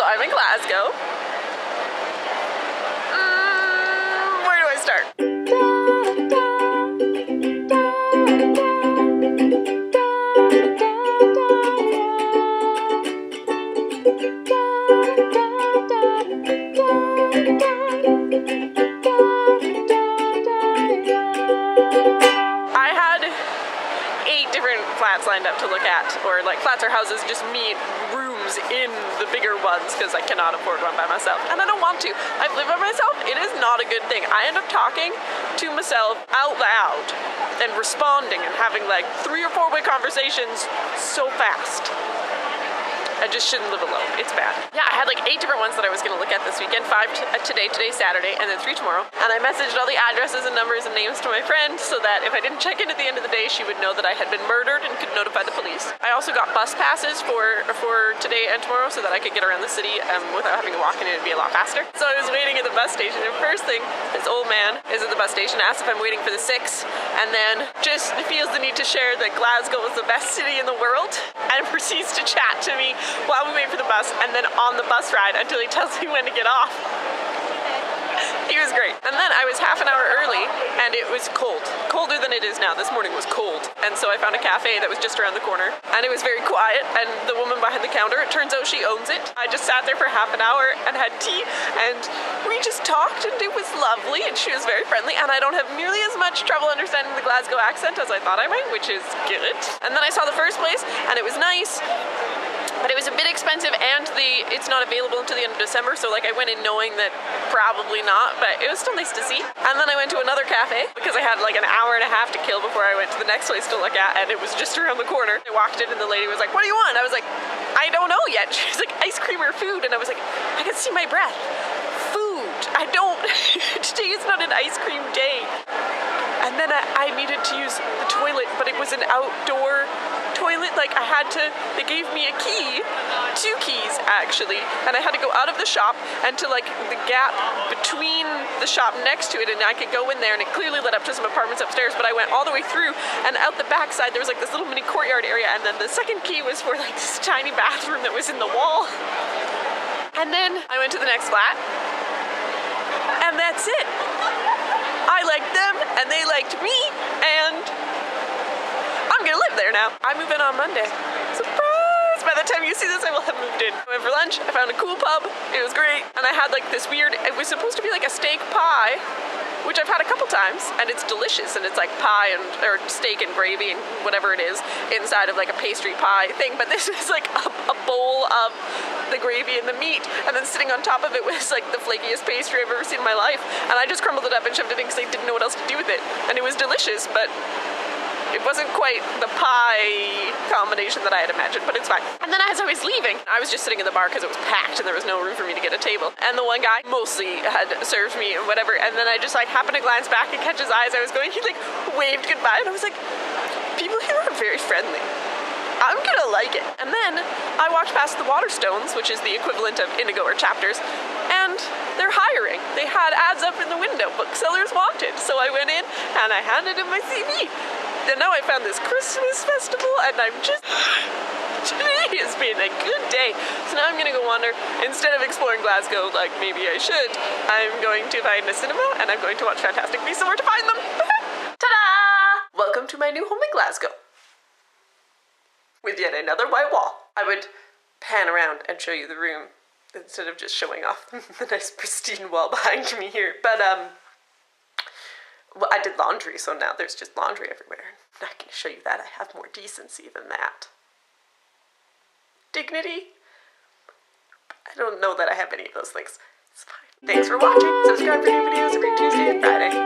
I'm in Glasgow. Where do I start? I had 8 different flats lined up to look at, or like flats or houses, just me rooms in the bigger ones because I cannot afford one by myself, and I don't want to. I've lived by myself. It is not a good thing. I end up talking to myself out loud and responding and having like 3 or 4 way conversations so fast. I just shouldn't live alone. It's bad. Yeah, I had like 8 different ones that I was going to look at this weekend. 5 today's Saturday, and then 3 tomorrow. And I messaged all the addresses and numbers and names to my friend so that if I didn't check in at the end of the day, she would know that I had been murdered and could notify the police. I also got bus passes for today and tomorrow so that I could get around the city without having to walk in. It'd be a lot faster. So I was waiting at the bus station, and first thing, this old man is at the bus station, asks if I'm waiting for the 6, and then just feels the need to share that Glasgow is the best city in the world, and proceeds to chat to me while we wait for the bus, and then on the bus ride until he tells me when to get off. He was great. And then I was half an hour early, and it was cold. Colder than it is now. This morning was cold. And so I found a cafe that was just around the corner, and it was very quiet, and the woman behind the counter, it turns out she owns it. I just sat there for half an hour and had tea, and we just talked, and it was lovely, and she was very friendly, and I don't have nearly as much trouble understanding the Glasgow accent as I thought I might, which is good. And then I saw the first place, and it was nice, but it was a bit expensive, and it's not available until the end of December, so like I went in knowing that probably not, but it was still nice to see. And then I went to another cafe because I had like an hour and a half to kill before I went to the next place to look at, and it was just around the corner. I walked in and the lady was like, "What do you want?" I was like, "I don't know yet." She was like, "Ice cream or food?" And I was like, "I can see my breath. Food. I don't." Today is not an ice cream day. And then I needed to use the toilet, but it was an outdoor toilet. Like they gave me a key, 2 keys actually, and I had to go out of the shop and to like the gap between the shop next to it, and I could go in there, and it clearly led up to some apartments upstairs, but I went all the way through, and out the back side there was like this little mini courtyard area, and then the second key was for like this tiny bathroom that was in the wall. And then I went to the next flat, and that's it. I liked them, and they liked me, and I'm gonna live there now. I move in on Monday. Surprise! By the time you see this, I will have moved in. I went for lunch, I found a cool pub, it was great, and I had like this weird, it was supposed to be like a steak pie, which I've had a couple times, and it's delicious, and it's like pie or steak and gravy and whatever it is inside of like a pastry pie thing, but this is like a bowl of the gravy and the meat, and then sitting on top of it was like the flakiest pastry I've ever seen in my life, and I just crumbled it up and shoved it in because I didn't know what else to do with it, and it was delicious, but it wasn't quite the pie combination that I had imagined, but it's fine. And then as I was leaving, I was just sitting in the bar because it was packed and there was no room for me to get a table. And the one guy mostly had served me and whatever, and then I just like happened to glance back and catch his eyes. I was going, he like waved goodbye, and I was like, people here are very friendly. I'm gonna like it. And then I walked past the Waterstones, which is the equivalent of Indigo or Chapters, and they're hiring. They had ads up in the window, booksellers wanted. So I went in and I handed him my CV. And now I found this Christmas festival, and I'm just, today has been a good day. So now I'm gonna go wander. Instead of exploring Glasgow like maybe I should, I'm going to find a cinema, and I'm going to watch Fantastic Beasts somewhere to find them. Ta-da! Welcome to my new home in Glasgow, with yet another white wall. I would pan around and show you the room instead of just showing off the nice pristine wall behind me here. But well, I did laundry, so now there's just laundry everywhere. I'm not going to show you that. I have more decency than that. Dignity? I don't know that I have any of those things. It's fine. Thanks for watching. Subscribe for new videos every Tuesday and Friday.